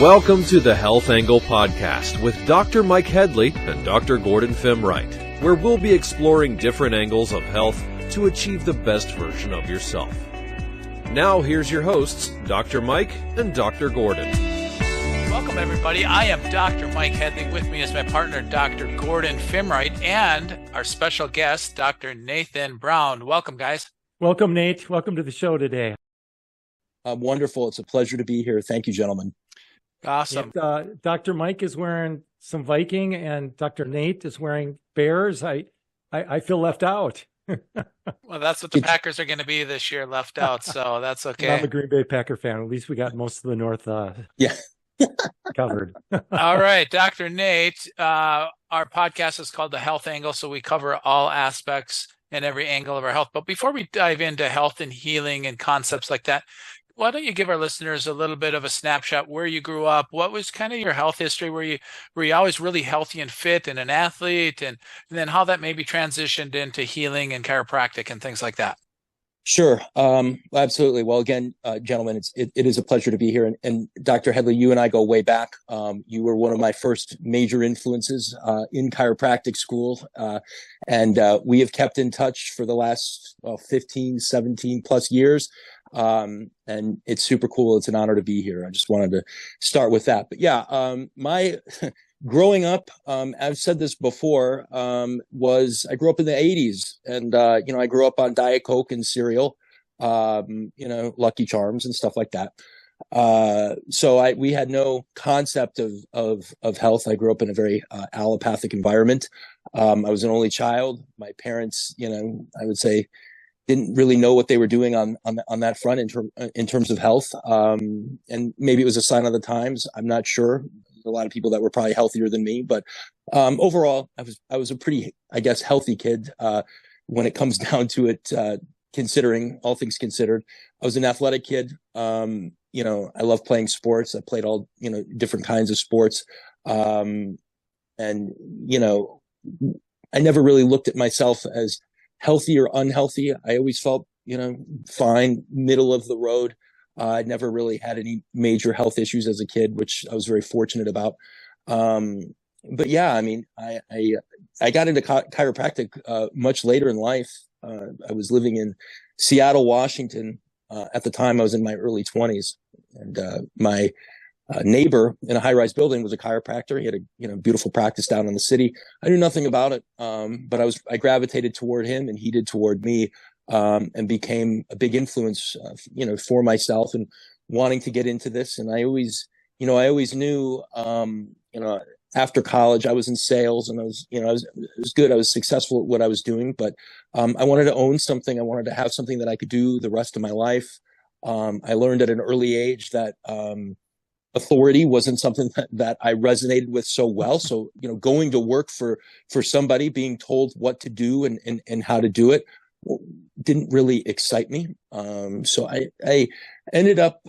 Welcome to the Health Angle Podcast with Dr. Mike Headley and Dr. Gordon Fimwright, where we'll be exploring different angles of health to achieve the best version of yourself. Now, here's your hosts, Dr. Mike and Dr. Gordon. Welcome, everybody. I am Dr. Mike Headley. With me is my partner, Dr. Gordon Fimwright, and our special guest, Dr. Nathan Browne. Welcome, guys. Welcome, Nate. Welcome to the show today. Wonderful. It's a pleasure to be here. Thank you, gentlemen. Awesome. And, Dr. Mike is wearing some Viking, and Dr. Nate is wearing Bears. I feel left out. Well, that's what the Packers are going to be this year, left out. So that's okay. I'm a Green Bay Packer fan. At least we got most of the North covered. All right, Dr. Nate, our podcast is called The Health Angle, so we cover all aspects and every angle of our health. But before we dive into health and healing and concepts like that, why don't you give our listeners a little bit of a snapshot where you grew up? What was kind of your health history? Were you always really healthy and fit and an athlete? And then how that maybe transitioned into healing and chiropractic and things like that? Sure. Absolutely. Well, again, gentlemen, it is a pleasure to be here. And Dr. Headley, you and I go way back. You were one of my first major influences in chiropractic school. And we have kept in touch for the last 15, 17 plus years. And it's super cool. It's an honor to be here. I just wanted to start with that. But yeah, my growing up, I've said this before, I grew up in the 80s, and I grew up on Diet Coke and cereal, Lucky Charms and stuff like that. So we had no concept of health. I grew up in a very allopathic environment. I was an only child. My parents, I would say, didn't really know what they were doing on that front in terms of health. And maybe it was a sign of the times. I'm not sure. There's a lot of people that were probably healthier than me, but overall, I was a pretty, I guess, healthy kid when it comes down to it. Considering all things considered, I was an athletic kid. I love playing sports. I played all different kinds of sports, and I never really looked at myself as healthy or unhealthy. I always felt, fine, middle of the road. I never really had any major health issues as a kid, which I was very fortunate about. But yeah, I mean, I got into chiropractic much later in life. I was living in Seattle, Washington. At the time, I was in my early 20s, and my neighbor in a high-rise building was a chiropractor. He had a beautiful practice down in the city. I knew nothing about it, but I gravitated toward him, and he did toward me, and became a big influence, for myself and wanting to get into this. And I always knew, after college, I was in sales, and I was good. I was successful at what I was doing, but I wanted to own something. I wanted to have something that I could do the rest of my life. I learned at an early age that authority wasn't something that I resonated with so well. So, going to work for somebody, being told what to do and how to do it didn't really excite me. So I ended up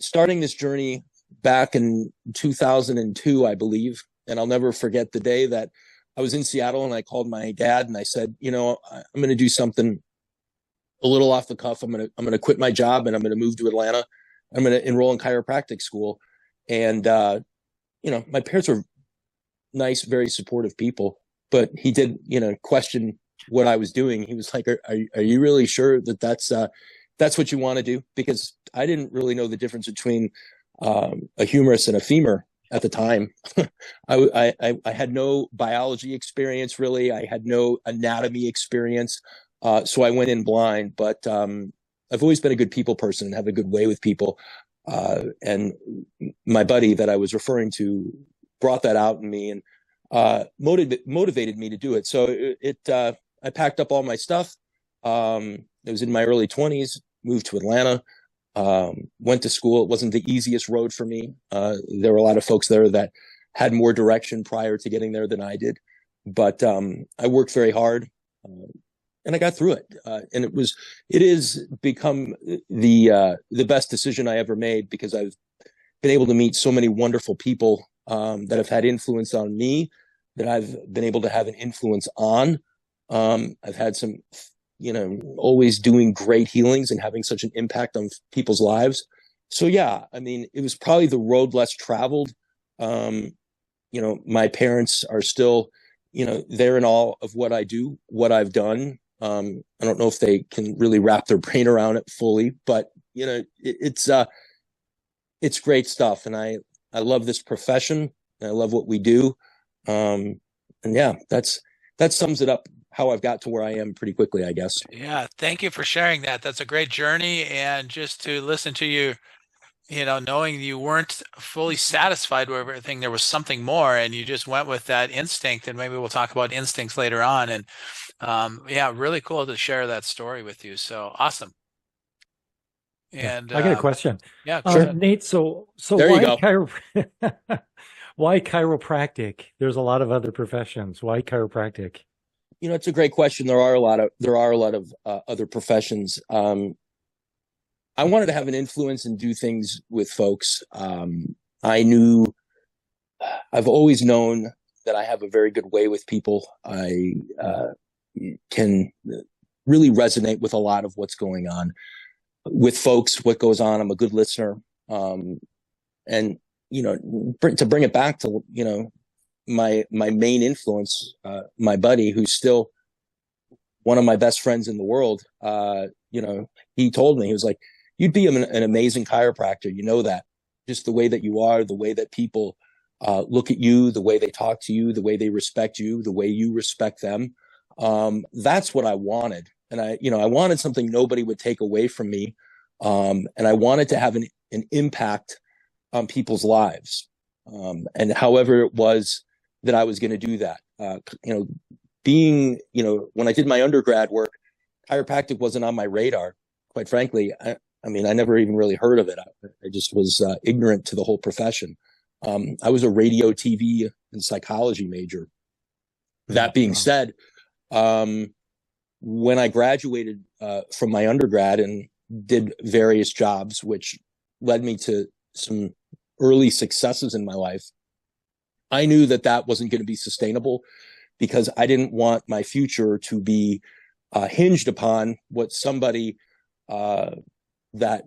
starting this journey back in 2002, I believe. And I'll never forget the day that I was in Seattle, and I called my dad and I said, I'm going to do something a little off the cuff. I'm going to quit my job, and I'm going to move to Atlanta. I'm going to enroll in chiropractic school. And, my parents were nice, very supportive people, but he did, question what I was doing. He was like, are you really sure that that's what you want to do? Because I didn't really know the difference between a humerus and a femur at the time. I had no biology experience, really. I had no anatomy experience. So I went in blind, but I've always been a good people person and have a good way with people. And my buddy that I was referring to brought that out in me and motivated me to do it. So I packed up all my stuff. It was in my early 20s, moved to Atlanta, went to school. It wasn't the easiest road for me. There were a lot of folks there that had more direction prior to getting there than I did. But I worked very hard. And I got through it. And it is become the best decision I ever made, because I've been able to meet so many wonderful people that have had influence on me, that I've been able to have an influence on. I've had some, always doing great healings and having such an impact on people's lives. So yeah, I mean, it was probably the road less traveled. Um, my parents are still, they're in awe of what I do, what I've done. I don't know if they can really wrap their brain around it fully, but it's great stuff. And I love this profession. I love what we do. And yeah, that sums it up how I've got to where I am pretty quickly, I guess. Yeah, thank you for sharing that. That's a great journey. And just to listen to you, knowing you weren't fully satisfied with everything, there was something more, and you just went with that instinct. And maybe we'll talk about instincts later on. And yeah, really cool to share that story with you. So awesome. And I got a question. Yeah, sure. Nate, so There you why why chiropractic? There's a lot of other professions. Why chiropractic? It's a great question. There are a lot of other professions. I wanted to have an influence and do things with folks. I've always known that I have a very good way with people. I can really resonate with a lot of what's going on with folks, what goes on. I'm a good listener. And, to bring it back to, my main influence, my buddy, who's still one of my best friends in the world, he told me, he was like, you'd be an amazing chiropractor. You know that. Just the way that you are, the way that people look at you, the way they talk to you, the way they respect you, the way you respect them. That's what I wanted. And I wanted something nobody would take away from me. And I wanted to have an impact on people's lives. And however it was that I was going to do that, when I did my undergrad work, chiropractic wasn't on my radar, quite frankly. I mean, I never even really heard of it. I just was ignorant to the whole profession. I was a radio, TV, and psychology major. That being said, when I graduated from my undergrad and did various jobs, which led me to some early successes in my life, I knew that wasn't going to be sustainable, because I didn't want my future to be hinged upon what somebody that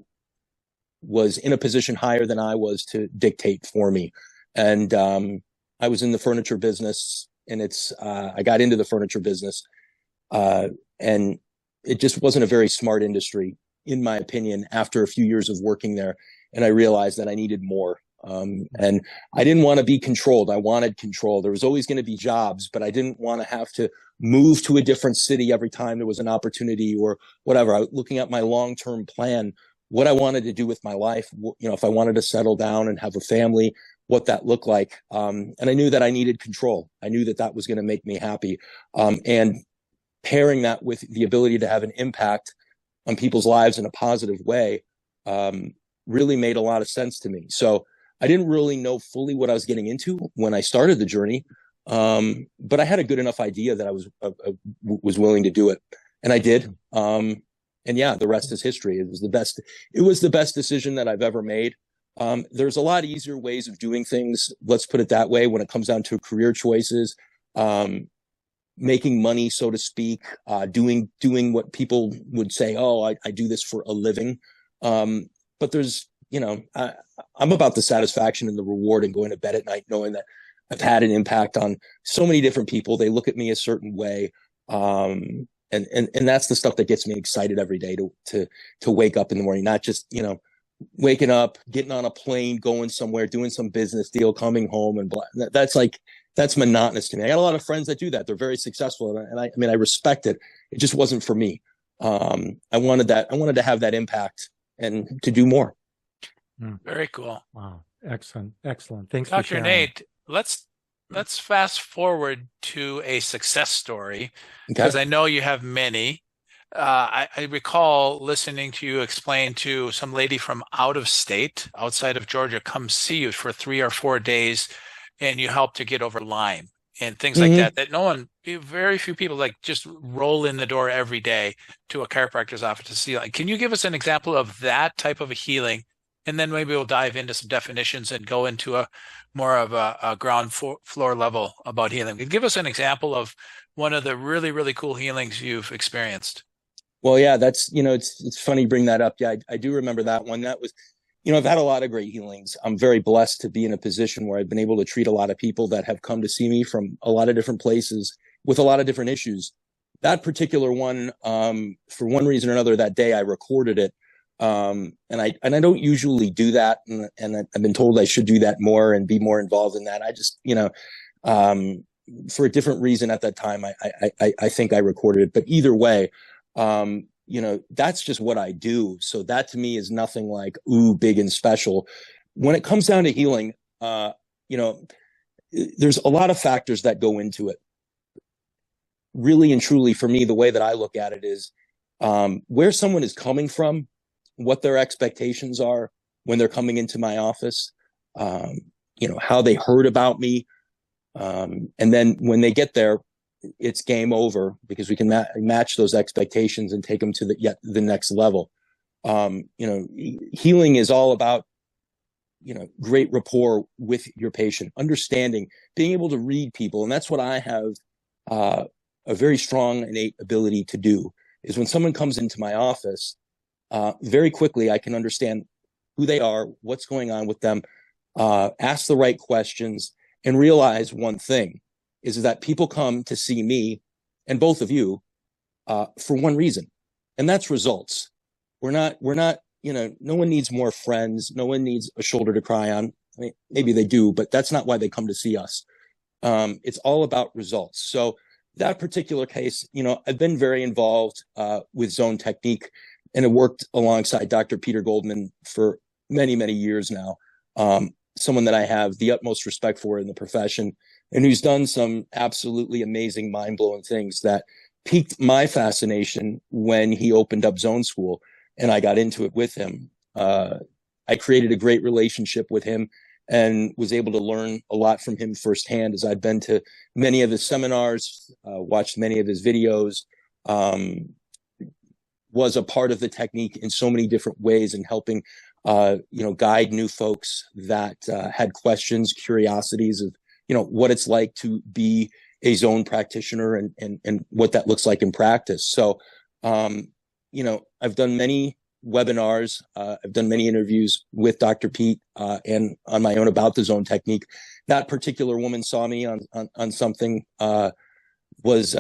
was in a position higher than I was to dictate for me. And I was in the furniture business, and I got into the furniture business, and it just wasn't a very smart industry, in my opinion, after a few years of working there. And I realized that I needed more. And I didn't want to be controlled. I wanted control. There was always going to be jobs, but I didn't want to have to move to a different city every time there was an opportunity or whatever. I was looking at my long-term plan, what I wanted to do with my life, if I wanted to settle down and have a family, what that looked like. And I knew that I needed control. I knew that was going to make me happy. And pairing that with the ability to have an impact on people's lives in a positive way, really made a lot of sense to me. So I didn't really know fully what I was getting into when I started the journey. But I had a good enough idea that I was willing to do it, and I did. And yeah, the rest is history. It was the best decision that I've ever made. There's a lot easier ways of doing things. Let's put it that way. When it comes down to career choices, making money, so to speak, doing what people would say, oh, I do this for a living. But there's, I'm about the satisfaction and the reward and going to bed at night knowing that I've had an impact on so many different people. They look at me a certain way. And that's the stuff that gets me excited every day to wake up in the morning, not just, waking up, getting on a plane, going somewhere, doing some business deal, coming home, and that's monotonous to me. I got a lot of friends that do that. They're very successful. And I respect it. It just wasn't for me. I wanted to have that impact and to do more. Very cool. Wow. Excellent. Thanks, Dr. for sharing. Nate. Let's fast forward to a success story, because I know you have many. I recall listening to you explain to some lady from out of state, outside of Georgia, come see you for 3 or 4 days, and you helped to get over Lyme and things like that. Very few people just roll in the door every day to a chiropractor's office to see. Can you give us an example of that type of a healing? And then maybe we'll dive into some definitions and go into a more of a ground floor level about healing. Give us an example of one of the really, really cool healings you've experienced. Well, yeah, that's, it's funny you bring that up. Yeah, I do remember that one. I've had a lot of great healings. I'm very blessed to be in a position where I've been able to treat a lot of people that have come to see me from a lot of different places with a lot of different issues. That particular one, for one reason or another, that day I recorded it. And I don't usually do that. And I've been told I should do that more and be more involved in that. I just, for a different reason at that time, I think I recorded it. But either way, that's just what I do. So that to me is nothing like, ooh, big and special. When it comes down to healing, there's a lot of factors that go into it. Really and truly, for me, the way that I look at it is where someone is coming from, what their expectations are when they're coming into my office, how they heard about me. And then when they get there, it's game over because we can match those expectations and take them to the next level. Healing is all about, great rapport with your patient, understanding, being able to read people. And that's what I have a very strong innate ability to do, is when someone comes into my office, very quickly I can understand who they are, what's going on with them, ask the right questions, and realize one thing is that people come to see me and both of you for one reason, and that's results. We're not, no one needs more friends. No one needs a shoulder to cry on. I mean, maybe they do, but that's not why they come to see us. It's all about results. So that particular case, I've been very involved with zone technique, and have worked alongside Dr. Peter Goldman for many, many years now. Someone that I have the utmost respect for in the profession, and who's done some absolutely amazing, mind-blowing things that piqued my fascination when he opened up Zone School, and I got into it with him. I created a great relationship with him and was able to learn a lot from him firsthand, as I've been to many of his seminars, watched many of his videos, was a part of the technique in so many different ways, and helping guide new folks that had questions, curiosities of, what it's like to be a zone practitioner and what that looks like in practice. So, I've done many webinars. I've done many interviews with Dr. Pete and on my own about the zone technique. That particular woman saw me on something, was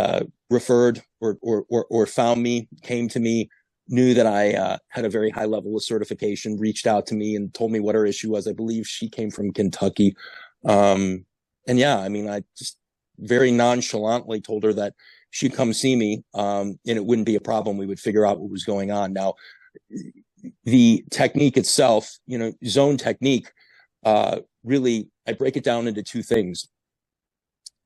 referred or found me, came to me, knew that I had a very high level of certification, reached out to me and told me what her issue was. I believe she came from Kentucky. I just very nonchalantly told her that she'd come see me, and it wouldn't be a problem. We would figure out what was going on. Now, the technique itself, zone technique, really, I break it down into two things.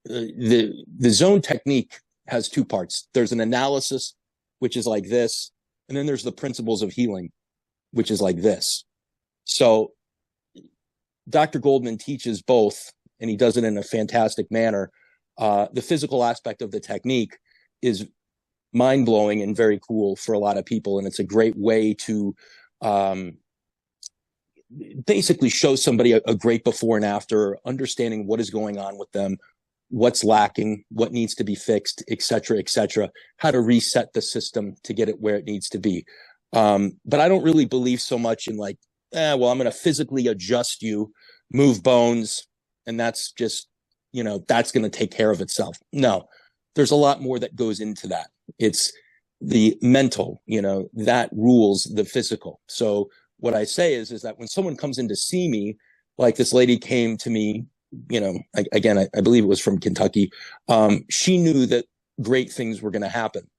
The zone technique has two parts. There's an analysis, which is like this, and then there's the principles of healing, which is like this. So Dr. Goldman teaches both, and he does it in a fantastic manner. The physical aspect of the technique is mind-blowing and very cool for a lot of people, and it's a great way to basically show somebody a great before and after, understanding what is going on with them, what's lacking, what needs to be fixed, et cetera, how to reset the system to get it where it needs to be. But I don't really believe so much in like, I'm going to physically adjust you, move bones, and that's just, that's going to take care of itself. No, there's a lot more that goes into that. It's the mental, that rules the physical. So what I say is that when someone comes in to see me, like this lady came to me, I believe it was from Kentucky. She knew that great things were going to happen.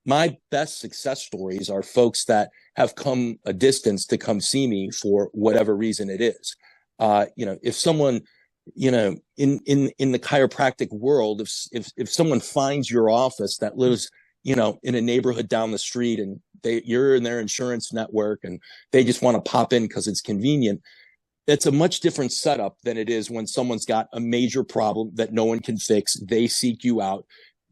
My best success stories are folks that have come a distance to come see me for whatever reason it is. If someone, in the chiropractic world, if someone finds your office that lives, in a neighborhood down the street, and you're in their insurance network and they just want to pop in because it's convenient, it's a much different setup than it is when someone's got a major problem that no one can fix. They seek you out,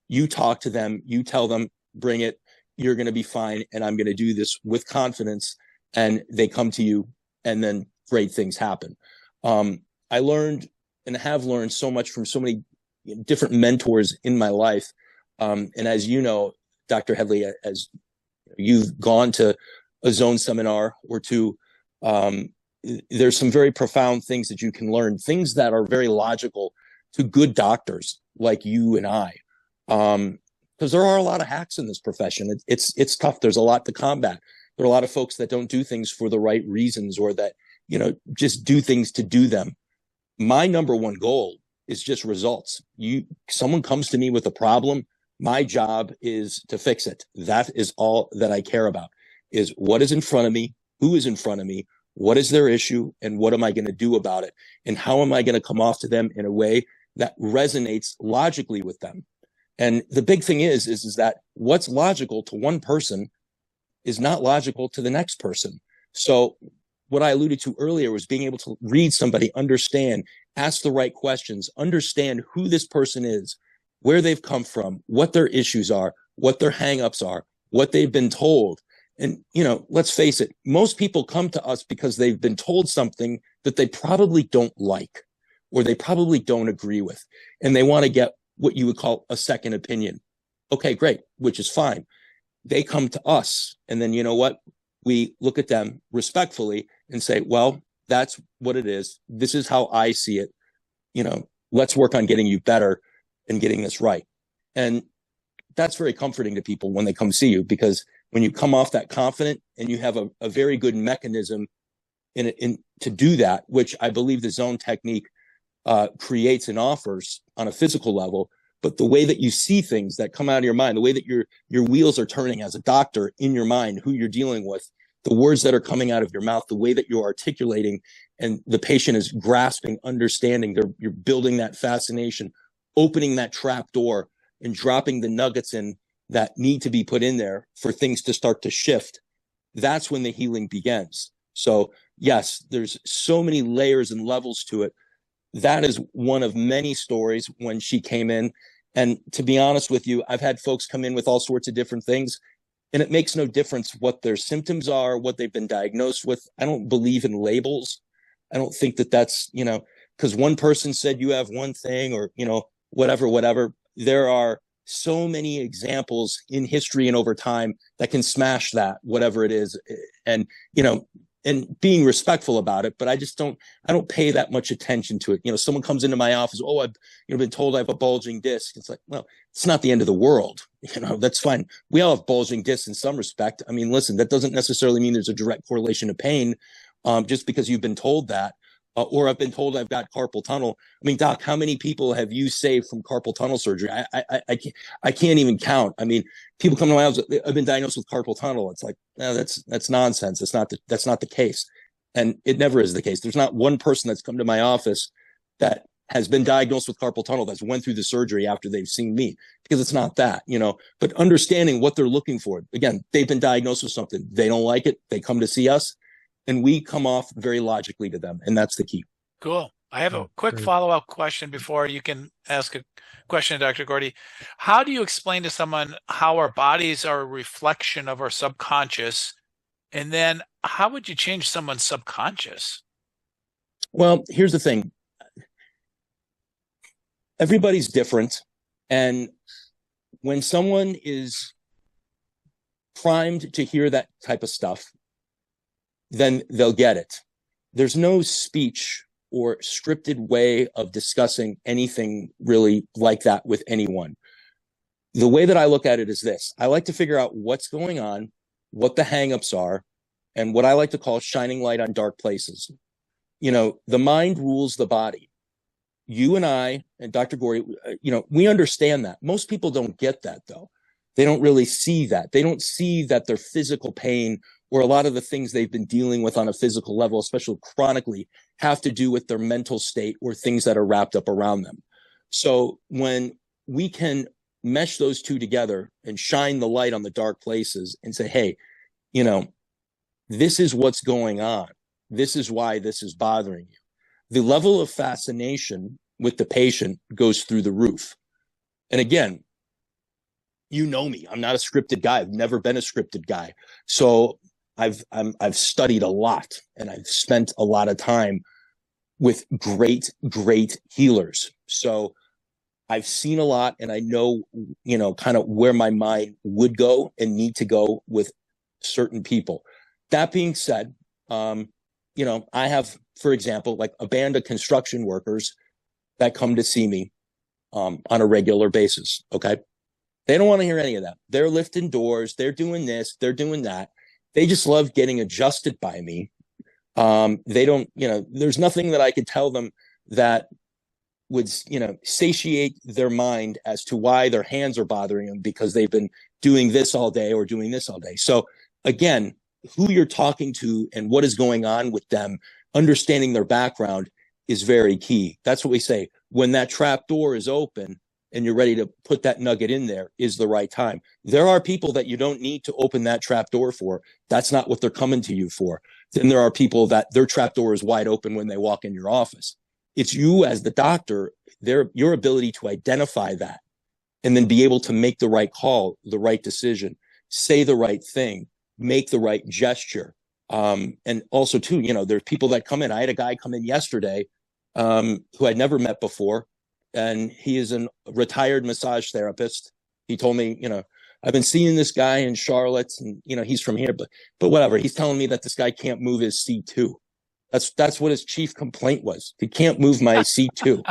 you talk to them, you tell them, bring it, you're going to be fine, and I'm going to do this with confidence, and they come to you, and then great things happen. I learned and have learned so much from so many different mentors in my life. And as you know, Dr. Headley, as you've gone to a zone seminar or two, there's some very profound things that you can learn, things that are very logical to good doctors like you and I. Because there are a lot of hacks in this profession. It's tough. There's a lot to combat. There are a lot of folks that don't do things for the right reasons, or that, just do things to do them. My number one goal is just results. Someone comes to me with a problem, my job is to fix it. That is all that I care about, is what is in front of me, who is in front of me, what is their issue, and what am I going to do about it? And how am I going to come off to them in a way that resonates logically with them? And the big thing is that what's logical to one person is not logical to the next person. So what I alluded to earlier was being able to read somebody, understand, ask the right questions, understand who this person is, where they've come from, what their issues are, what their hangups are, what they've been told. And, let's face it, most people come to us because they've been told something that they probably don't like, or they probably don't agree with, and they want to get what you would call a second opinion. Okay, great, which is fine. They come to us, and then you know what? We look at them respectfully and say, well, that's what it is. This is how I see it. Let's work on getting you better and getting this right. And that's very comforting to people when they come see you, because when you come off that confident and you have a very good mechanism in to do that, which I believe the zone technique creates and offers on a physical level, but the way that you see things that come out of your mind, the way that your wheels are turning as a doctor in your mind, who you're dealing with, the words that are coming out of your mouth, the way that you're articulating, and the patient is grasping, understanding, you're building that fascination, opening that trap door and dropping the nuggets in that need to be put in there for things to start to shift. That's when the healing begins. So yes, there's so many layers and levels to it. That is one of many stories when she came in. And to be honest with you, I've had folks come in with all sorts of different things, and it makes no difference what their symptoms are, what they've been diagnosed with. I don't believe in labels. I don't think that that's, because one person said you have one thing, or, whatever. There are so many examples in history and over time that can smash that, whatever it is. And, and being respectful about it, but I don't pay that much attention to it. Someone comes into my office, oh, I've been told I have a bulging disc. It's like, well, it's not the end of the world. That's fine. We all have bulging discs in some respect. I mean, listen, that doesn't necessarily mean there's a direct correlation to pain, just because you've been told that. Or I've been told I've got carpal tunnel. I mean, doc, how many people have you saved from carpal tunnel surgery? I can't even count. I mean, people come to my house, I've been diagnosed with carpal tunnel. It's like, no, that's nonsense. That's not the case. And it never is the case. There's not one person that's come to my office that has been diagnosed with carpal tunnel that's went through the surgery after they've seen me, because it's not that, but understanding what they're looking for. Again, they've been diagnosed with something. They don't like it. They come to see us, and we come off very logically to them. And that's the key. Cool. I have a quick follow-up question before you can ask a question to Dr. Gordy. How do you explain to someone how our bodies are a reflection of our subconscious? And then how would you change someone's subconscious? Well, here's the thing. Everybody's different. And when someone is primed to hear that type of stuff, then they'll get it. There's no speech or scripted way of discussing anything really like that with anyone. The way that I look at it is this. I like to figure out what's going on, what the hangups are, and what I like to call shining light on dark places. The mind rules the body. You and I and Dr. Gordy, we understand that. Most people don't get that, though. They don't really see that. They don't see that their physical pain, or a lot of the things they've been dealing with on a physical level, especially chronically, have to do with their mental state or things that are wrapped up around them. So when we can mesh those two together and shine the light on the dark places and say, hey, this is what's going on. This is why this is bothering you. The level of fascination with the patient goes through the roof. And again, you know me, I'm not a scripted guy. I've never been a scripted guy. So I've studied a lot, and I've spent a lot of time with great healers. So I've seen a lot, and I know, kind of where my mind would go and need to go with certain people. That being said, I have, for example, like a band of construction workers that come to see me on a regular basis. Okay. They don't want to hear any of that. They're lifting doors. They're doing this. They're doing that. They just love getting adjusted by me. They don't, there's nothing that I could tell them that would, satiate their mind as to why their hands are bothering them because they've been doing this all day or doing this all day. So again, who you're talking to and what is going on with them, understanding their background is very key. That's what we say. When that trap door is open and you're ready to put that nugget in there is the right time. There are people that you don't need to open that trap door for. That's not what they're coming to you for. Then there are people that their trap door is wide open when they walk in your office. It's you as the doctor, your ability to identify that and then be able to make the right call, the right decision, say the right thing, make the right gesture. And also too, there's people that come in. I had a guy come in yesterday who I'd never met before, and he is a retired massage therapist. He told me, I've been seeing this guy in Charlotte, and he's from here, but whatever. He's telling me that this guy can't move his C2. That's what his chief complaint was. He can't move my C2.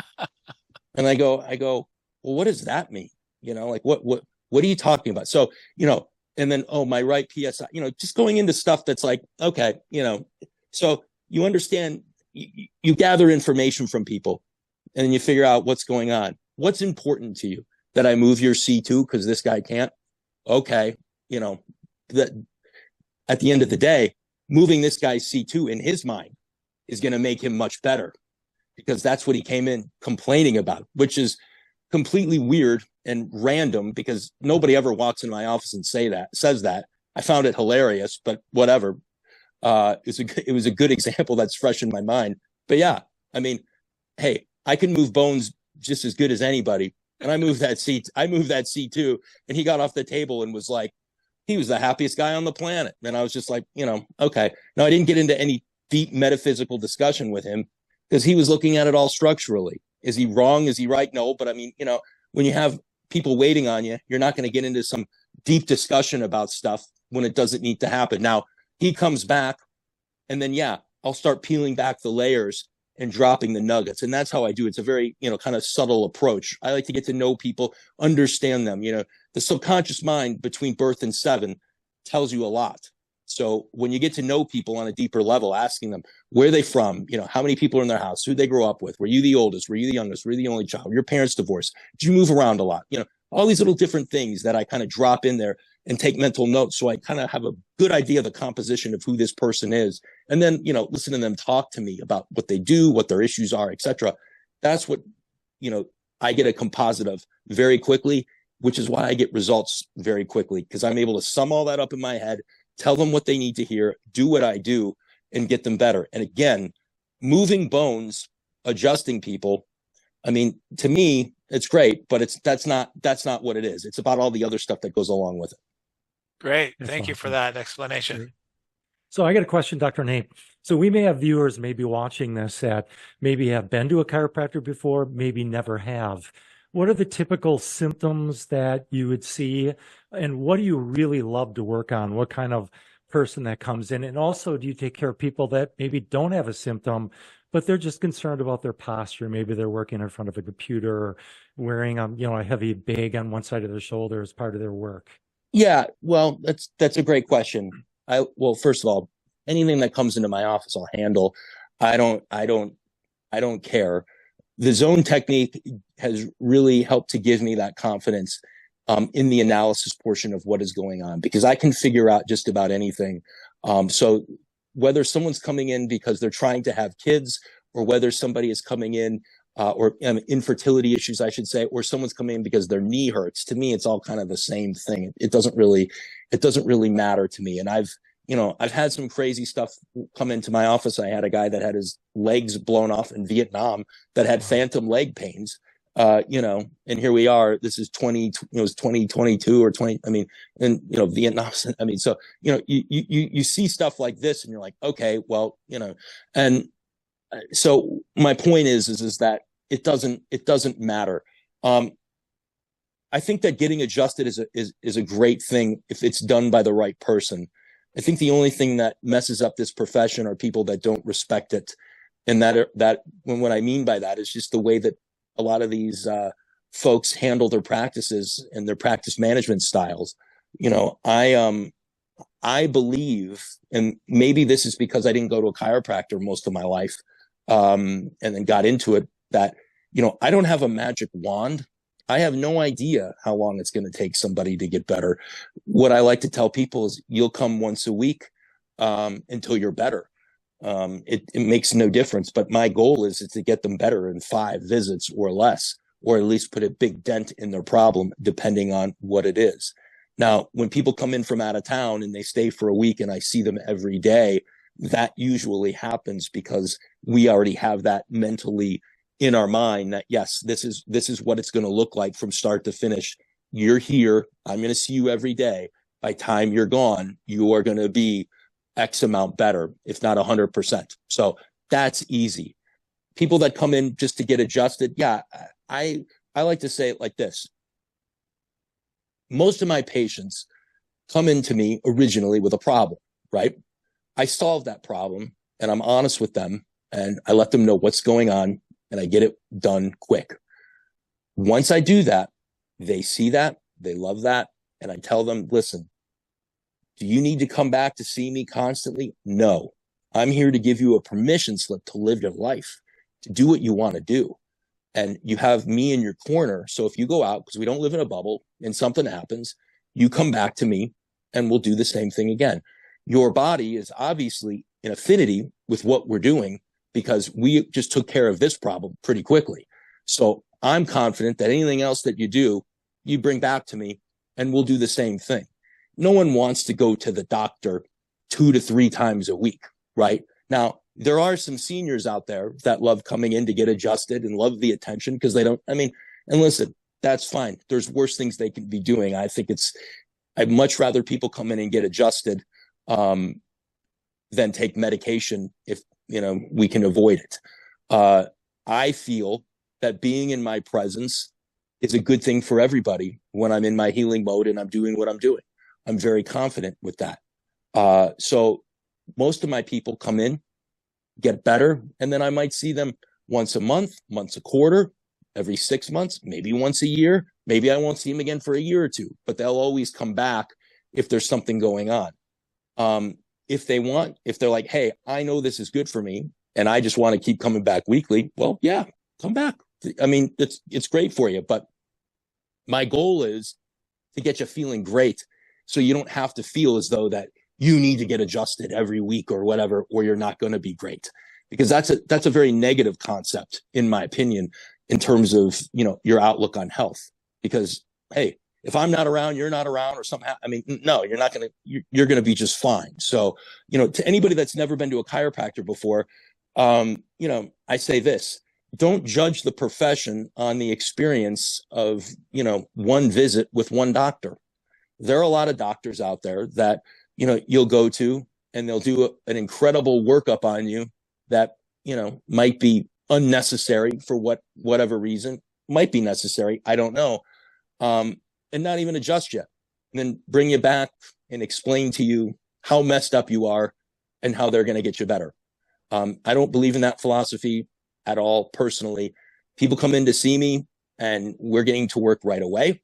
And I go, well, what does that mean? Like what are you talking about? So, and then, my right PSI, just going into stuff that's like, okay, so you understand, you gather information from people and then you figure out what's going on. What's important to you? That I move your C2 because this guy can't? Okay. That at the end of the day, moving this guy's C2 in his mind is going to make him much better because that's what he came in complaining about, which is completely weird and random because nobody ever walks into my office and says that. I found it hilarious, but whatever. It was a good example that's fresh in my mind. But yeah, I mean, hey, I can move bones just as good as anybody. And I moved that C2, and he got off the table and was like, he was the happiest guy on the planet. And I was just like, okay. Now I didn't get into any deep metaphysical discussion with him because he was looking at it all structurally. Is he wrong? Is he right? No. But I mean, when you have people waiting on you, you're not going to get into some deep discussion about stuff when it doesn't need to happen. Now he comes back and then, I'll start peeling back the layers and dropping the nuggets. And that's how I do it. It's a very, kind of subtle approach. I like to get to know people, understand them. The subconscious mind between birth and 7 tells you a lot. So when you get to know people on a deeper level, asking them where they from, how many people are in their house, who they grew up with, were you the oldest, were you the youngest, were you the only child, your parents divorced, did you move around a lot? All these little different things that I kind of drop in there and take mental notes. So I kind of have a good idea of the composition of who this person is. And then, listen to them talk to me about what they do, what their issues are, etc. That's what, I get a composite of very quickly, which is why I get results very quickly, because I'm able to sum all that up in my head, tell them what they need to hear, do what I do, and get them better. And again, moving bones, adjusting people, I mean, to me, it's great, but that's not what it is. It's about all the other stuff that goes along with it. Great. Thank you for that explanation. So I got a question, Dr. Nate. So we may have viewers maybe watching this that maybe have been to a chiropractor before, maybe never have. What are the typical symptoms that you would see? And what do you really love to work on? What kind of person that comes in? And also, do you take care of people that maybe don't have a symptom, but they're just concerned about their posture? Maybe they're working in front of a computer or wearing a heavy bag on one side of their shoulder as part of their work. Yeah, well, that's a great question. First of all, anything that comes into my office, I'll handle. I don't care. The zone technique has really helped to give me that confidence in the analysis portion of what is going on, because I can figure out just about anything. So whether someone's coming in because they're trying to have kids, or whether somebody is coming in or infertility issues, I should say, or someone's coming in because their knee hurts, to me, it's all kind of the same thing. It doesn't really matter to me. And I've had some crazy stuff come into my office. I had a guy that had his legs blown off in Vietnam that had phantom leg pains, and here we are. This is 2022 or 20. I mean, and Vietnam. I mean, so you see stuff like this, and you're like, okay, well, and so my point is that it doesn't matter. I think that getting adjusted is a great thing if it's done by the right person. I think the only thing that messes up this profession are people that don't respect it. And what I mean by that is just the way that a lot of these folks handle their practices and their practice management styles. I believe, and maybe this is because I didn't go to a chiropractor most of my life, and then got into it, that, I don't have a magic wand. I have no idea how long it's going to take somebody to get better. What I like to tell people is you'll come once a week until you're better. It makes no difference, but my goal is to get them better in 5 visits or less, or at least put a big dent in their problem, depending on what it is. Now, when people come in from out of town and they stay for a week and I see them every day, that usually happens because we already have that mentally in our mind that, yes, this is what it's going to look like from start to finish. You're here. I'm going to see you every day. By the time you're gone, you are going to be X amount better, if not 100%. So that's easy. People that come in just to get adjusted. Yeah. I like to say it like this. Most of my patients come into me originally with a problem, right? I solve that problem and I'm honest with them and I let them know what's going on and I get it done quick. Once I do that, they see that, they love that. And I tell them, listen, do you need to come back to see me constantly? No, I'm here to give you a permission slip to live your life, to do what you want to do. And you have me in your corner. So if you go out, because we don't live in a bubble and something happens, you come back to me and we'll do the same thing again. Your body is obviously in affinity with what we're doing because we just took care of this problem pretty quickly. So I'm confident that anything else that you do, you bring back to me and we'll do the same thing. No one wants to go to the doctor 2 to 3 times a week, right? Now, there are some seniors out there that love coming in to get adjusted and love the attention because and listen, that's fine. There's worse things they can be doing. I'd much rather people come in and get adjusted than take medication if, we can avoid it. I feel that being in my presence is a good thing for everybody when I'm in my healing mode and I'm doing what I'm doing. I'm very confident with that. So most of my people come in, get better, and then I might see them once a month, once a quarter, every 6 months, maybe once a year. Maybe I won't see them again for a year or two, but they'll always come back if there's something going on. If they're like, hey, I know this is good for me and I just want to keep coming back weekly, well, yeah, come back. It's great for you, but my goal is to get you feeling great so you don't have to feel as though that you need to get adjusted every week or whatever, or you're not going to be great, because that's a very negative concept, in my opinion, in terms of, your outlook on health. Because, hey, if I'm not around, you're not around or something. No, you're not going to, you're going to be just fine. So, to anybody that's never been to a chiropractor before, I say this: don't judge the profession on the experience of, one visit with one doctor. There are a lot of doctors out there that, you'll go to and they'll do an incredible workup on you that, might be unnecessary for whatever reason, might be necessary. I don't know. And not even adjust you, and then bring you back and explain to you how messed up you are and how they're going to get you better. I don't believe in that philosophy at all. Personally, people come in to see me and we're getting to work right away.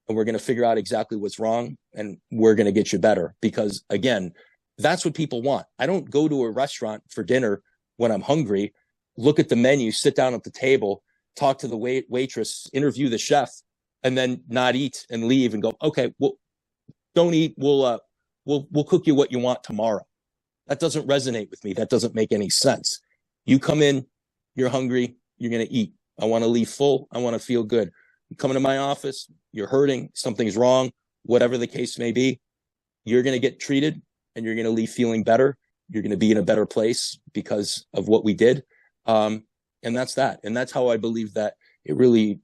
And we're going to figure out exactly what's wrong and we're going to get you better, because again, that's what people want. I don't go to a restaurant for dinner when I'm hungry, look at the menu, sit down at the table, talk to the waitress, interview the chef, and then not eat and leave and go, okay, well, don't eat. We'll cook you what you want tomorrow. That doesn't resonate with me. That doesn't make any sense. You come in, you're hungry, you're going to eat. I want to leave full. I want to feel good. You come into my office, you're hurting, something's wrong, whatever the case may be, you're going to get treated and you're going to leave feeling better. You're going to be in a better place because of what we did. And that's that. And that's how I believe that it really,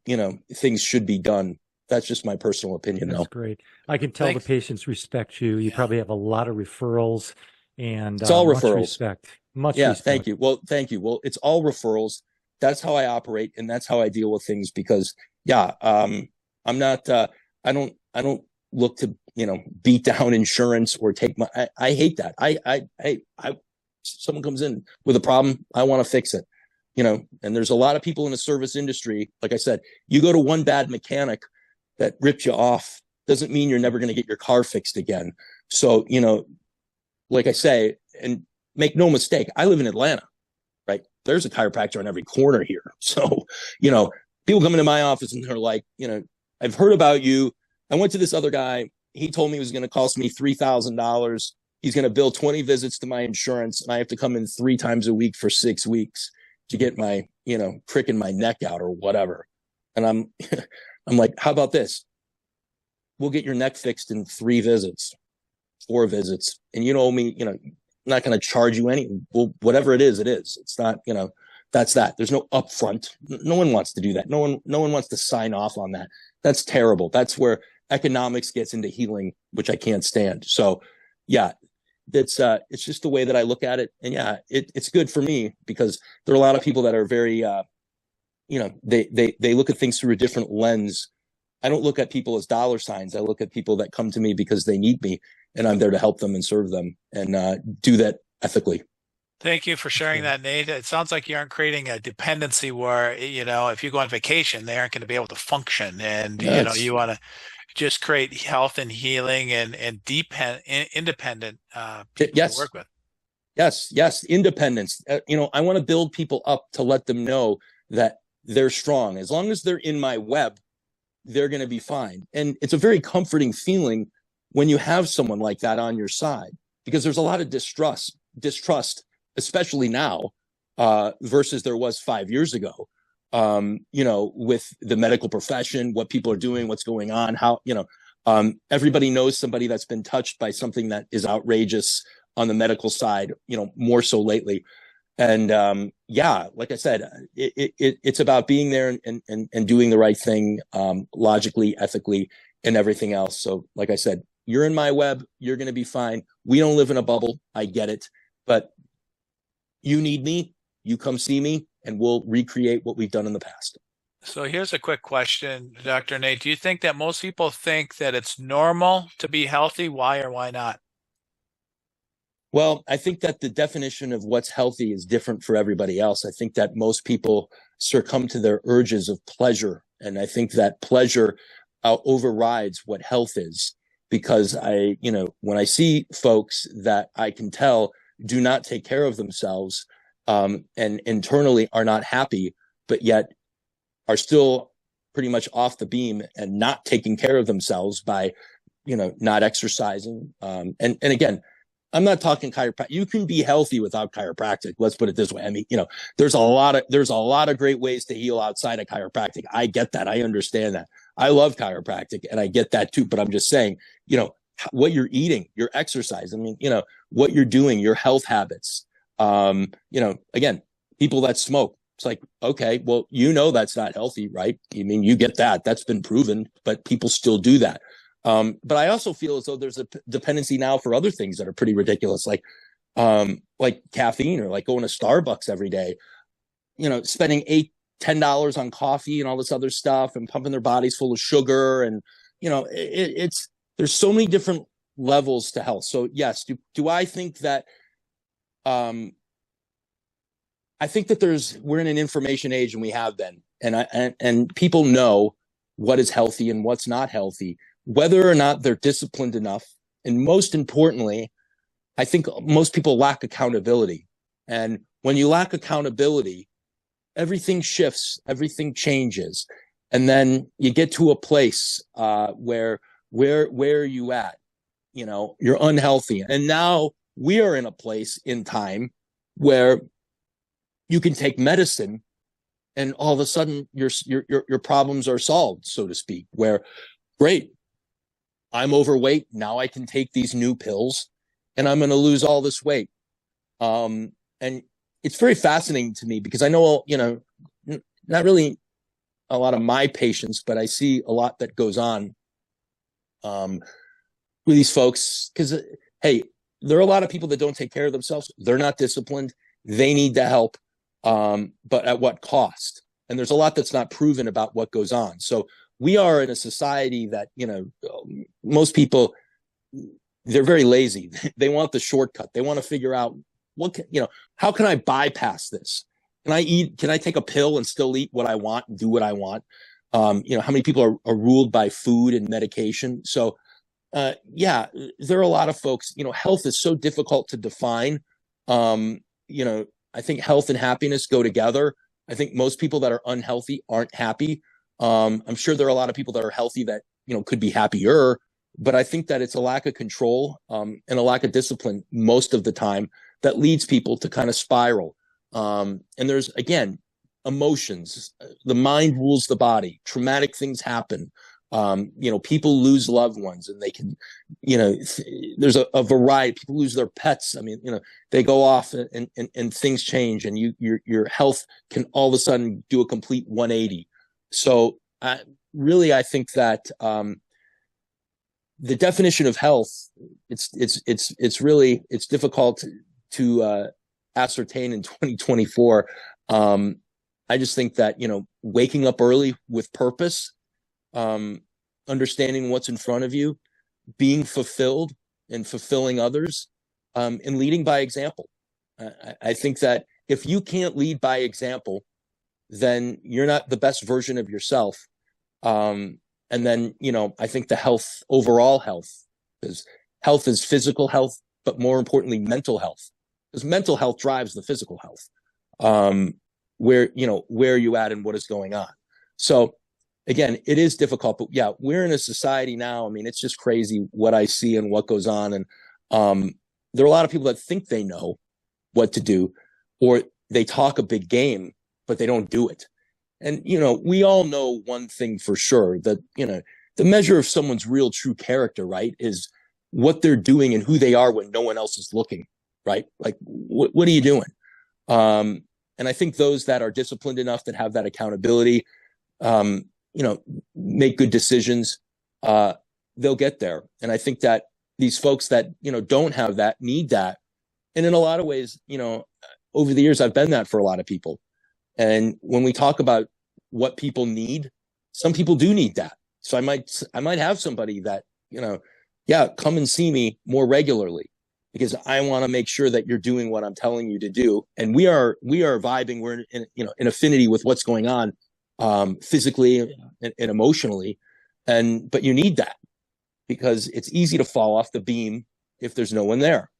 things should be done. That's just my personal opinion. That's great. I can tell the patients respect you. You probably have a lot of referrals, and it's all much referrals. Respect. Much respect. Thank you. Thank you. Well, it's all referrals. That's how I operate, and that's how I deal with things, because I'm not, I don't look to, beat down insurance or take my, I hate that. Someone comes in with a problem, I want to fix it, and there's a lot of people in the service industry. Like I said, you go to one bad mechanic that ripped you off, doesn't mean you're never going to get your car fixed again. So, like I say, and make no mistake, I live in Atlanta, right? There's a chiropractor on every corner here. So, people come into my office and they're like, I've heard about you. I went to this other guy. He told me it was going to cost me $3,000. He's going to bill 20 visits to my insurance, and I have to come in 3 times a week for 6 weeks to get my, crick in my neck out or whatever. And I'm like, how about this? We'll get your neck fixed in 3 visits, 4 visits. And you know me, I'm not going to charge you well, whatever it is, it is. It's not, that's that. There's no upfront. No one wants to do that. No one wants to sign off on that. That's terrible. That's where economics gets into healing, which I can't stand. So yeah, it's just the way that I look at it. And yeah, it's good for me because there are a lot of people that are very, they look at things through a different lens. I don't look at people as dollar signs. I look at people that come to me because they need me, and I'm there to help them and serve them and do that ethically. Thank you for sharing that, Nate. It sounds like you aren't creating a dependency where, if you go on vacation, they aren't going to be able to function. And, you want to just create health and healing and independent people to work with. Yes. Independence. I want to build people up to let them know that they're strong. As long as they're in my web, they're going to be fine. And it's a very comforting feeling when you have someone like that on your side, because there's a lot of distrust, especially now, versus there was 5 years ago, with the medical profession, what people are doing, what's going on, how, everybody knows somebody that's been touched by something that is outrageous on the medical side, more so lately. And like I said, it's about being there and doing the right thing, logically, ethically, and everything else. So like I said, you're in my web, you're going to be fine. We don't live in a bubble. I get it. But you need me, you come see me, and we'll recreate what we've done in the past. So here's a quick question, Dr. Nate. Do you think that most people think that it's normal to be healthy? Why or why not? Well, I think that the definition of what's healthy is different for everybody else. I think that most people succumb to their urges of pleasure. And I think that pleasure overrides what health is, because when I see folks that I can tell do not take care of themselves, and internally are not happy, but yet are still pretty much off the beam and not taking care of themselves by, not exercising. And again, I'm not talking chiropractic. You can be healthy without chiropractic. Let's put it this way. I mean, there's a lot of great ways to heal outside of chiropractic. I get that. I understand that. I love chiropractic and I get that too. But I'm just saying, what you're eating, your exercise. I mean, what you're doing, your health habits. Again, people that smoke, it's like, okay, well, that's not healthy, right? I mean, you get that. That's been proven, but people still do that. But I also feel as though there's a dependency now for other things that are pretty ridiculous, like caffeine, or like going to Starbucks every day, spending $8-10 on coffee and all this other stuff and pumping their bodies full of sugar. And, there's so many different levels to health. So yes, do I think that, I think that we're in an information age, and we have been, and people know what is healthy and what's not healthy, whether or not they're disciplined enough. And most importantly, I think most people lack accountability. And when you lack accountability, everything shifts, everything changes. And then you get to a place where are you at? You're unhealthy. And now we are in a place in time where you can take medicine and all of a sudden your problems are solved, so to speak, where, great, I'm overweight. Now I can take these new pills and I'm going to lose all this weight. And it's very fascinating to me because I know, not really a lot of my patients, but I see a lot that goes on with these folks, because, hey, there are a lot of people that don't take care of themselves. They're not disciplined. They need the help. But at what cost? And there's a lot that's not proven about what goes on. So we are in a society that, most people they're very lazy. They want the shortcut. They want to figure out how can I bypass this? Can I take a pill and still eat what I want and do what I want? How many people are ruled by food and medication? So, there are a lot of folks, health is so difficult to define. I think health and happiness go together. I think most people that are unhealthy aren't happy. I'm sure there are a lot of people that are healthy that, could be happier, but I think that it's a lack of control, and a lack of discipline most of the time that leads people to kind of spiral. And there's, again, emotions. The mind rules the body. Traumatic things happen. People lose loved ones, and they can, there's a variety. People lose their pets. I mean, they go off and things change, and your health can all of a sudden do a complete 180. So I think that the definition of health, it's difficult to ascertain in 2024. I just think that, waking up early with purpose, understanding what's in front of you, being fulfilled and fulfilling others, and leading by example. I think that if you can't lead by example, then you're not the best version of yourself. And then, I think the overall health, because health is physical health, but more importantly, mental health, because mental health drives the physical health. Where are you at and what is going on? So again, it is difficult, but yeah, we're in a society now. I mean, it's just crazy what I see and what goes on. And there are a lot of people that think they know what to do, or they talk a big game, but they don't do it. And, we all know one thing for sure, that, the measure of someone's real true character, right, is what they're doing and who they are when no one else is looking, right? Like, what are you doing? And I think those that are disciplined enough, that have that accountability, make good decisions, they'll get there. And I think that these folks that, don't have that, need that. And in a lot of ways, over the years, I've been that for a lot of people. And when we talk about what people need, some people do need that. So I might have somebody that, come and see me more regularly, because I want to make sure that you're doing what I'm telling you to do. And we are vibing. We're in affinity with what's going on, physically and emotionally. But you need that, because it's easy to fall off the beam if there's no one there.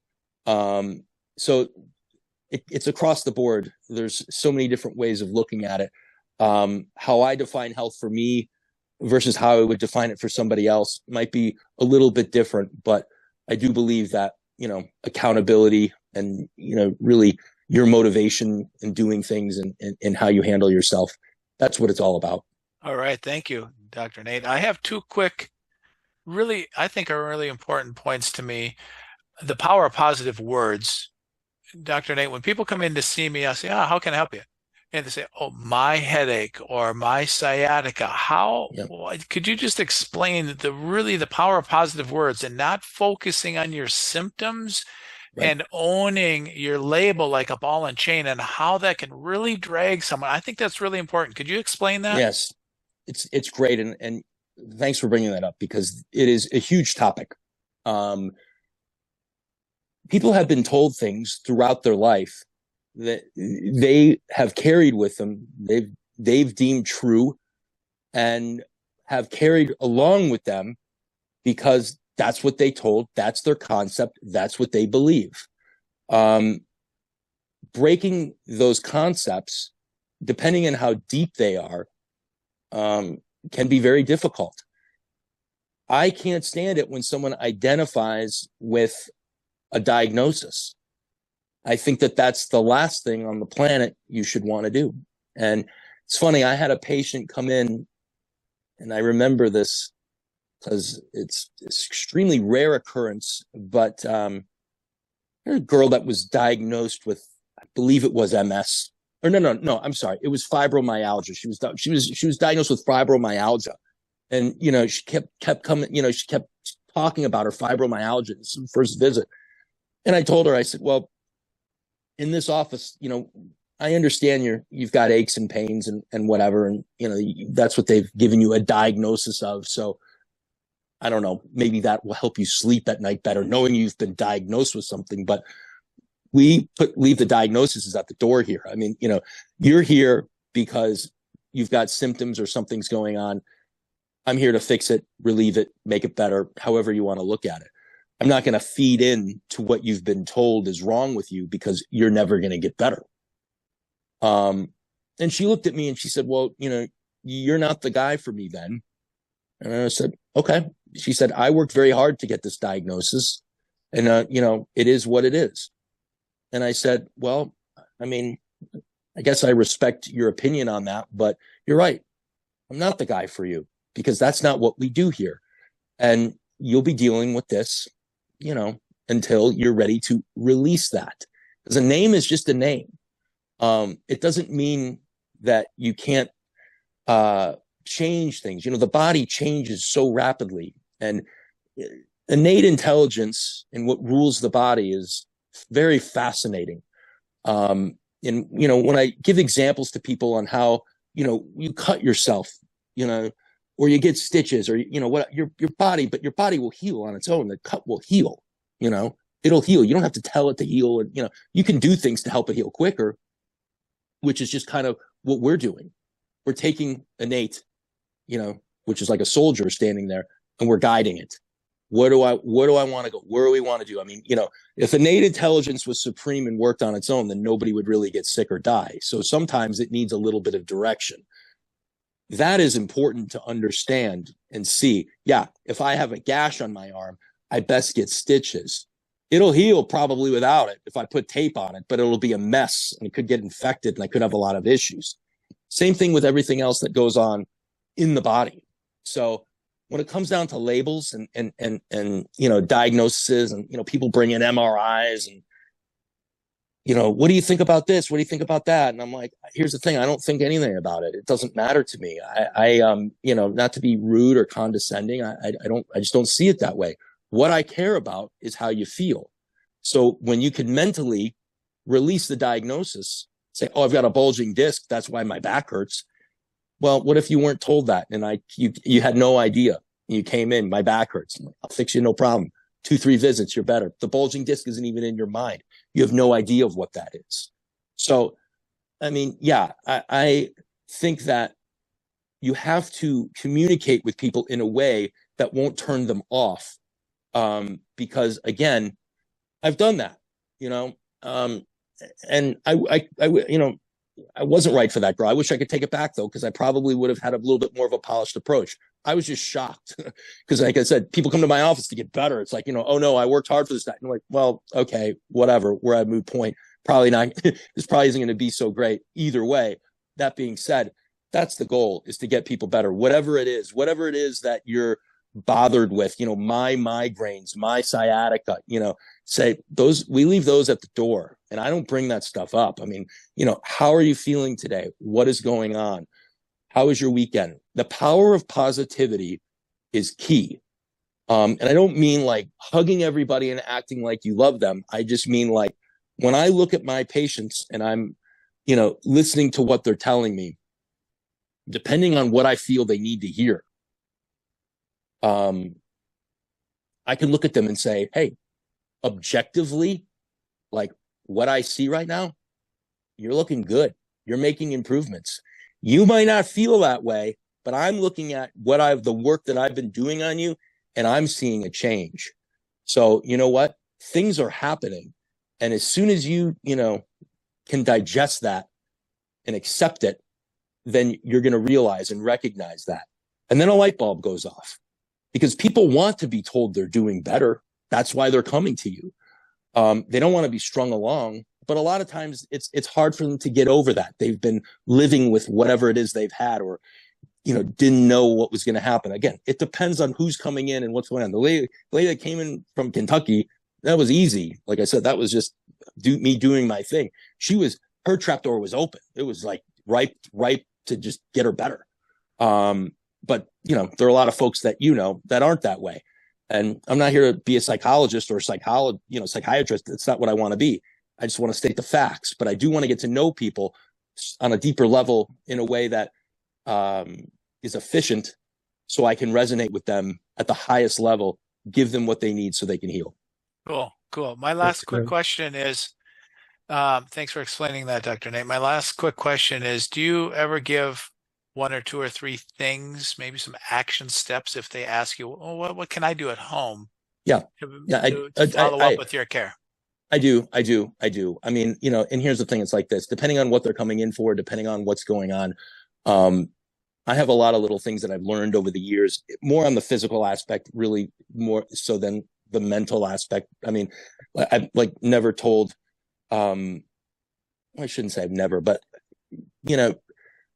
So it's across the board. There's so many different ways of looking at it. How I define health for me versus how I would define it for somebody else might be a little bit different, but I do believe that, accountability and, really your motivation in doing things and how you handle yourself, that's what it's all about. All right. Thank you, Dr. Nate. I have two quick, I think are really important points to me. The power of positive words. Dr. Nate, when people come in to see me, I say, how can I help you? And they say, my headache or my sciatica. Could you just explain the power of positive words and not focusing on your symptoms, right, and owning your label like a ball and chain, and how that can really drag someone? I think that's really important. Could you explain that? Yes, it's great. And thanks for bringing that up, because it is a huge topic. People have been told things throughout their life that they have carried with them, they've deemed true, and have carried along with them because that's what they told, that's their concept, that's what they believe. Breaking those concepts, depending on how deep they are, can be very difficult. I can't stand it when someone identifies with a diagnosis. I think that that's the last thing on the planet you should want to do. And it's funny, I had a patient come in, and I remember this because it's extremely rare occurrence, but a girl that was diagnosed with, I believe it was MS. Or no, I'm sorry. It was fibromyalgia. She was diagnosed with fibromyalgia. And, she kept coming, she kept talking about her fibromyalgia in this first visit. And I told her, I said, well, in this office, I understand you've got aches and pains and whatever. And, that's what they've given you a diagnosis of. So I don't know, maybe that will help you sleep at night better, knowing you've been diagnosed with something. But leave the diagnosis at the door here. I mean, you're here because you've got symptoms or something's going on. I'm here to fix it, relieve it, make it better, however you want to look at it. I'm not going to feed in to what you've been told is wrong with you, because you're never going to get better. And she looked at me and she said, well, you're not the guy for me then. And I said, okay. She said, I worked very hard to get this diagnosis, and, it is what it is. And I said, well, I mean, I guess I respect your opinion on that, but you're right. I'm not the guy for you, because that's not what we do here. And you'll be dealing with this, until you're ready to release that. Because a name is just a name. It doesn't mean that you can't change things. The body changes so rapidly, and innate intelligence and what rules the body is very fascinating. And when I give examples to people on how, you cut yourself, or you get stitches, or, what your body, but your body will heal on its own. The cut will heal, it'll heal. You don't have to tell it to heal. And, you can do things to help it heal quicker, which is just kind of what we're doing. We're taking innate, which is like a soldier standing there, and we're guiding it. Where do I want to go? Where do we want to do? I mean, if innate intelligence was supreme and worked on its own, then nobody would really get sick or die. So sometimes it needs a little bit of direction. That is important to understand and see. Yeah, if I have a gash on my arm, I best get stitches. It'll heal probably without it if I put tape on it, but it'll be a mess, and it could get infected, and I could have a lot of issues. Same thing with everything else that goes on in the body. So when it comes down to labels and diagnoses, and people bring in MRIs and what do you think about this? What do you think about that? And I'm like, here's the thing, I don't think anything about it. It doesn't matter to me. I not to be rude or condescending, I just don't see it that way. What I care about is how you feel. So when you can mentally release the diagnosis, say, oh, I've got a bulging disc, that's why my back hurts. Well, what if you weren't told that, and you had no idea? You came in, my back hurts. I'll fix you, no problem. 2-3 visits, you're better. The bulging disc isn't even in your mind. You have no idea of what that is. So, I mean, yeah, I think that you have to communicate with people in a way that won't turn them off. Because again, I've done that, and I wasn't right for that girl. I wish I could take it back though, because I probably would have had a little bit more of a polished approach. I was just shocked because, like I said, people come to my office to get better. It's like, oh no, I worked hard for this. And I'm like, well, okay, whatever. We're at a moot point. Probably not. This probably isn't going to be so great either way. That being said, that's the goal, is to get people better. Whatever it is that you're bothered with, my migraines, my sciatica, say those, we leave those at the door, and I don't bring that stuff up. I mean, how are you feeling today? What is going on? How was your weekend? The power of positivity is key. And I don't mean like hugging everybody and acting like you love them. I just mean like when I look at my patients and I'm, listening to what they're telling me, depending on what I feel they need to hear, I can look at them and say, hey, objectively, like what I see right now, you're looking good. You're making improvements. You might not feel that way, but I'm looking at the work that I've been doing on you, and I'm seeing a change. So you know what? Things are happening. And as soon as you can digest that and accept it, then you're going to realize and recognize that. And then a light bulb goes off, because people want to be told they're doing better. That's why they're coming to you. They don't want to be strung along, but a lot of times it's hard for them to get over that. They've been living with whatever it is they've had, or, didn't know what was going to happen. Again, it depends on who's coming in and what's going on. The lady that came in from Kentucky, that was easy. Like I said, that was just me doing my thing. Her trapdoor was open. It was like ripe to just get her better. But there are a lot of folks that that aren't that way. And I'm not here to be a psychologist or a psychiatrist. That's not what I want to be. I just want to state the facts, but I do want to get to know people on a deeper level in a way that is efficient, so I can resonate with them at the highest level, give them what they need so they can heal. Cool. My last quick question is, thanks for explaining that, Dr. Nate. My last quick question is, do you ever give one or two or three things, maybe some action steps if they ask you, oh, what can I do at home? Yeah. To follow up with your care. I do. I mean, and here's the thing. It's like this, depending on what they're coming in for, depending on what's going on. I have a lot of little things that I've learned over the years, more on the physical aspect, really more so than the mental aspect. I mean, I've like never told, I shouldn't say I've never, but,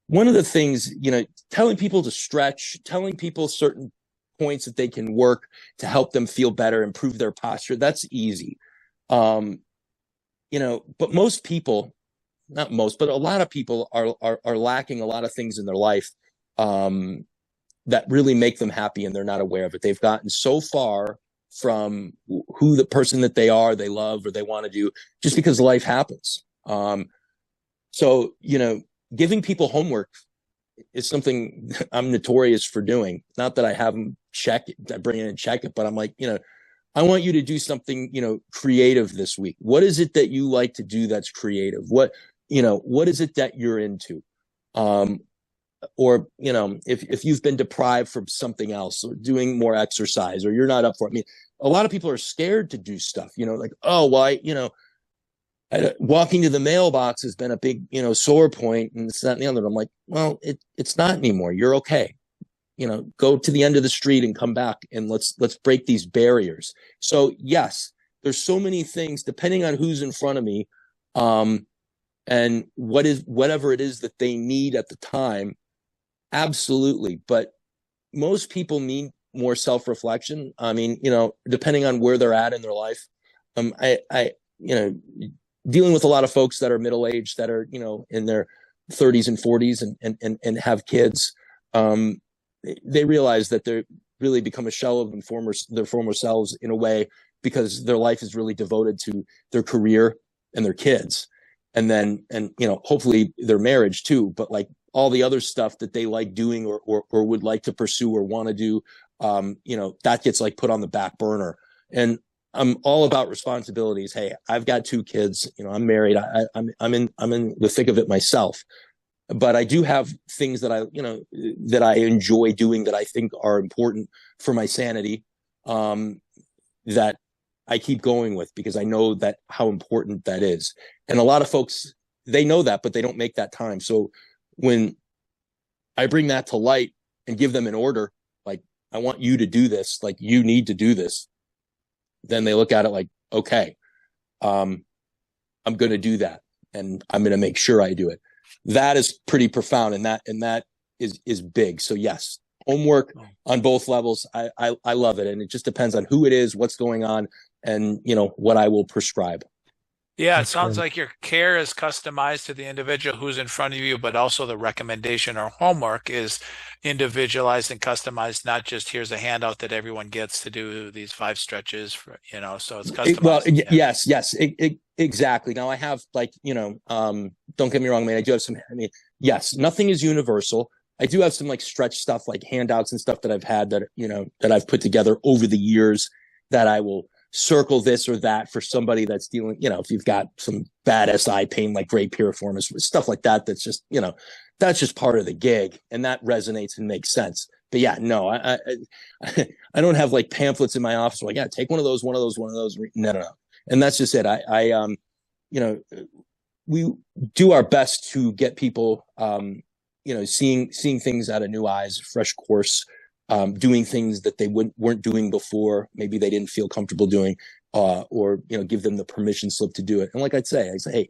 one of the things, telling people to stretch, telling people certain points that they can work to help them feel better, improve their posture, that's easy. But most people, not most, but a lot of people are lacking a lot of things in their life that really make them happy, and they're not aware of it. They've gotten so far from who the person that they are, they love, or they want to do, just because life happens. So, giving people homework is something I'm notorious for doing. Not that I have them check it, I bring it and check it, but I'm like, I want you to do something, creative this week. What is it that you like to do that's creative? What is it that you're into? Or, if you've been deprived from something else, or doing more exercise, or you're not up for it. I mean, a lot of people are scared to do stuff, like, oh, well, walking to the mailbox has been a big, sore point, and it's that and the other. I'm like, well, it's not anymore. You're okay. Go to the end of the street and come back, and let's break these barriers. So yes, there's so many things depending on who's in front of me, and whatever it is that they need at the time. Absolutely. But most people need more self-reflection. I mean, depending on where they're at in their life. Dealing with a lot of folks that are middle-aged, that are, in their 30s and 40s and have kids, they realize that they're really become a shell of their former selves in a way, because their life is really devoted to their career and their kids. And then, hopefully their marriage too, but like all the other stuff that they like doing or would like to pursue or want to do, that gets like put on the back burner. And I'm all about responsibilities. Hey, I've got 2 kids, I'm married. I'm in the thick of it myself, but I do have things that that I enjoy doing that I think are important for my sanity, that I keep going with, because I know that how important that is. And a lot of folks, they know that, but they don't make that time. So when I bring that to light and give them an order, like, I want you to do this, like, you need to do this, then they look at it like, okay, I'm going to do that, and I'm going to make sure I do it. That is pretty profound. And that is big. So yes, homework on both levels. I love it. And it just depends on who it is, what's going on, and what I will prescribe. Yeah, it sounds like your care is customized to the individual who's in front of you, but also the recommendation or homework is individualized and customized, not just here's a handout that everyone gets to do these 5 stretches, so it's customized. Yes, exactly. Now I have don't get me wrong, man. I do have some, yes, nothing is universal. I do have some like stretch stuff, like handouts and stuff that I've had that, that I've put together over the years, that I will circle this or that for somebody that's dealing, if you've got some bad SI pain, like great piriformis, stuff like that. That's just, that's just part of the gig, and that resonates and makes sense. But yeah, no, I don't have like pamphlets in my office. Like, yeah, take one of those. No. And that's just it. We do our best to get people, seeing things out of new eyes, fresh course, doing things that they weren't doing before. Maybe they didn't feel comfortable doing, or, give them the permission slip to do it. And like I say, hey,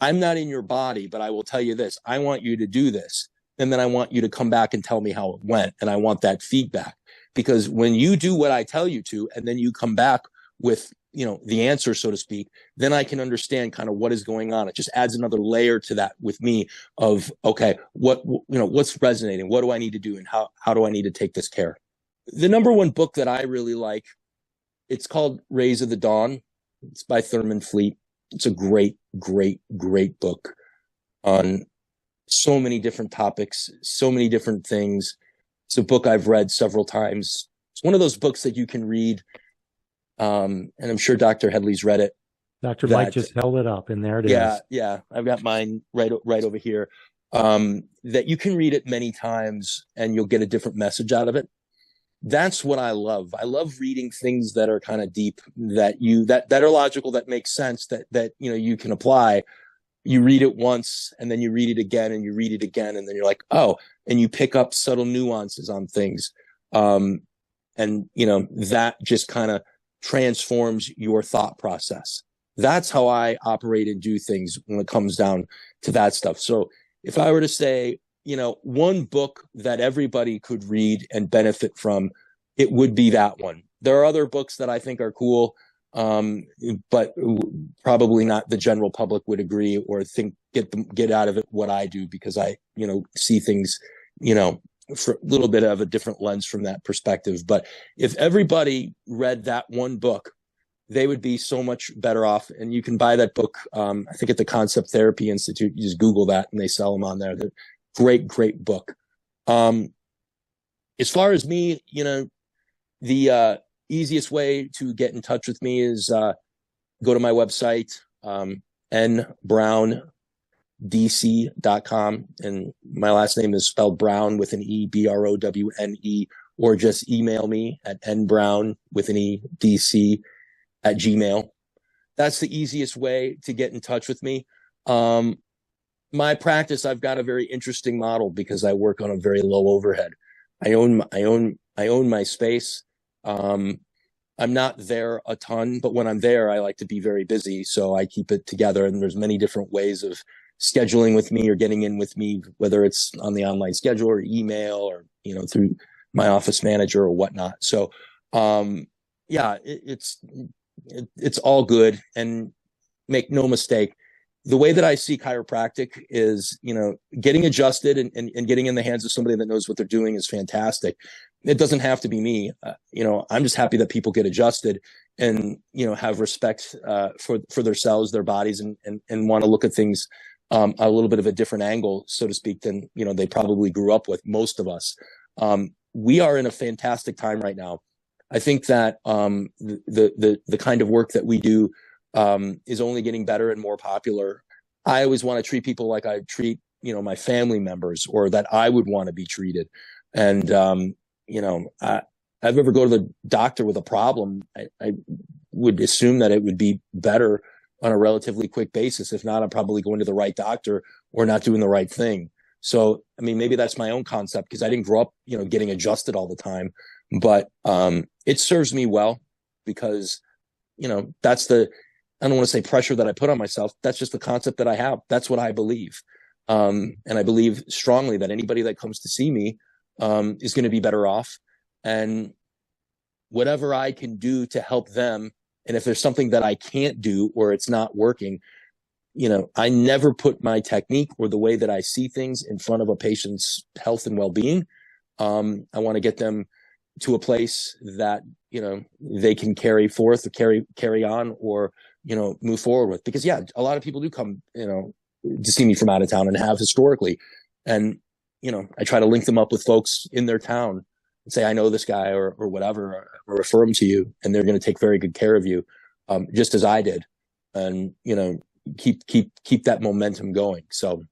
I'm not in your body, but I will tell you this, I want you to do this. And then I want you to come back and tell me how it went. And I want that feedback, because when you do what I tell you to, and then you come back with, the answer, so to speak, then I can understand kind of what is going on. It just adds another layer to that with me of, okay, what's resonating? What do I need to do? And how do I need to take this care? The number one book that I really like, it's called Rays of the Dawn. It's by Thurman Fleet. It's a great, great, great book on so many different topics, so many different things. It's a book I've read several times. It's one of those books that you can read, and I'm sure Dr. Headley's read it. Dr. Mike just held it up, and there it is. Yeah. I've got mine right over here. That you can read it many times and you'll get a different message out of it. That's what I love. I love reading things that are kind of deep, that are logical, that make sense, that you can apply. You read it once and then you read it again and you read it again, and then you're like, oh, and you pick up subtle nuances on things. And that just kind of transforms your thought process. That's how I operate and do things when it comes down to that stuff. So if I were to say, one book that everybody could read and benefit from, it would be that one. There are other books that I think are cool, but probably not the general public would agree or get out of it what I do, because I, see things, for a little bit of a different lens from that perspective. But if everybody read that one book, they would be so much better off. And you can buy that book, I think at the Concept Therapy Institute. You just Google that and they sell them on there. They're great book. As far as me, the easiest way to get in touch with me is go to my website, nbrownedc.com. And my last name is spelled Browne with an E, Browne, or just email me at nbrown with an E, DC at Gmail. That's the easiest way to get in touch with me. My practice, I've got a very interesting model because I work on a very low overhead. I own my space. I'm not there a ton, but when I'm there, I like to be very busy. So I keep it together, and there's many different ways of scheduling with me or getting in with me, whether it's on the online schedule or email or, through my office manager or whatnot. So, it's all good. And make no mistake, the way that I see chiropractic is, getting adjusted and getting in the hands of somebody that knows what they're doing is fantastic. It doesn't have to be me. I'm just happy that people get adjusted and, have respect for themselves, their bodies, and want to look at things a little bit of a different angle, so to speak, than, they probably grew up with, most of us. We are in a fantastic time right now. I think that the kind of work that we do is only getting better and more popular. I always want to treat people like I treat, my family members, or that I would want to be treated. And, I've ever go to the doctor with a problem, I would assume that it would be better on a relatively quick basis. If not, I'm probably going to the right doctor or not doing the right thing. So, maybe that's my own concept, because I didn't grow up, getting adjusted all the time, but it serves me well, because, that's I don't want to say pressure that I put on myself. That's just the concept that I have. That's what I believe. And I believe strongly that anybody that comes to see me is going to be better off. And whatever I can do to help them, and if there's something that I can't do or it's not working, I never put my technique or the way that I see things in front of a patient's health and well-being. I want to get them to a place that, they can carry forth or carry on, or, move forward with. Because a lot of people do come, to see me from out of town, and have historically. And, I try to link them up with folks in their town and say, I know this guy or whatever, or refer them to you, and they're going to take very good care of you, just as I did. And, keep that momentum going. So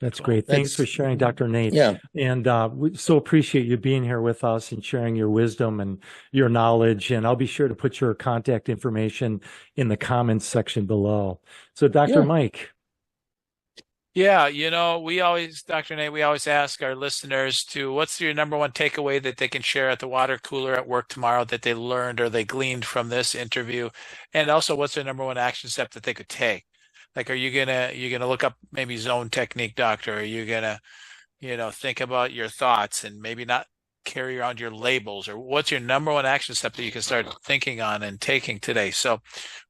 that's great. Thanks for sharing, Dr. Nate. Yeah. And we so appreciate you being here with us and sharing your wisdom and your knowledge. And I'll be sure to put your contact information in the comments section below. So Dr. Mike. Yeah, Dr. Nate, we always ask our listeners what's your number one takeaway that they can share at the water cooler at work tomorrow that they learned or they gleaned from this interview? And also, what's their number one action step that they could take? Like, are you gonna look up maybe zone technique, doctor? Are you gonna, think about your thoughts and maybe not carry around your labels? Or what's your number one action step that you can start thinking on and taking today? So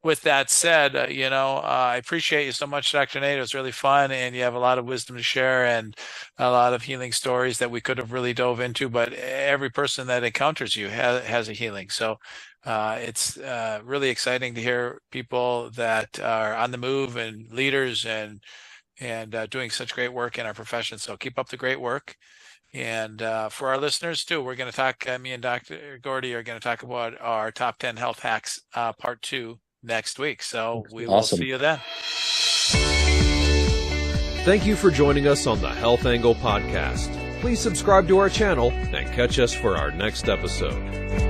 with that said, I appreciate you so much, Dr. Nate. It was really fun, and you have a lot of wisdom to share and a lot of healing stories that we could have really dove into, but every person that encounters you has a healing. So it's really exciting to hear people that are on the move and leaders and and doing such great work in our profession. So keep up the great work. And for our listeners too, we're going to talk, me and Dr. Gordy are going to talk about our top 10 health hacks, part 2 next week. So we will see you then. Thank you for joining us on the Health Angle Podcast. Please subscribe to our channel and catch us for our next episode.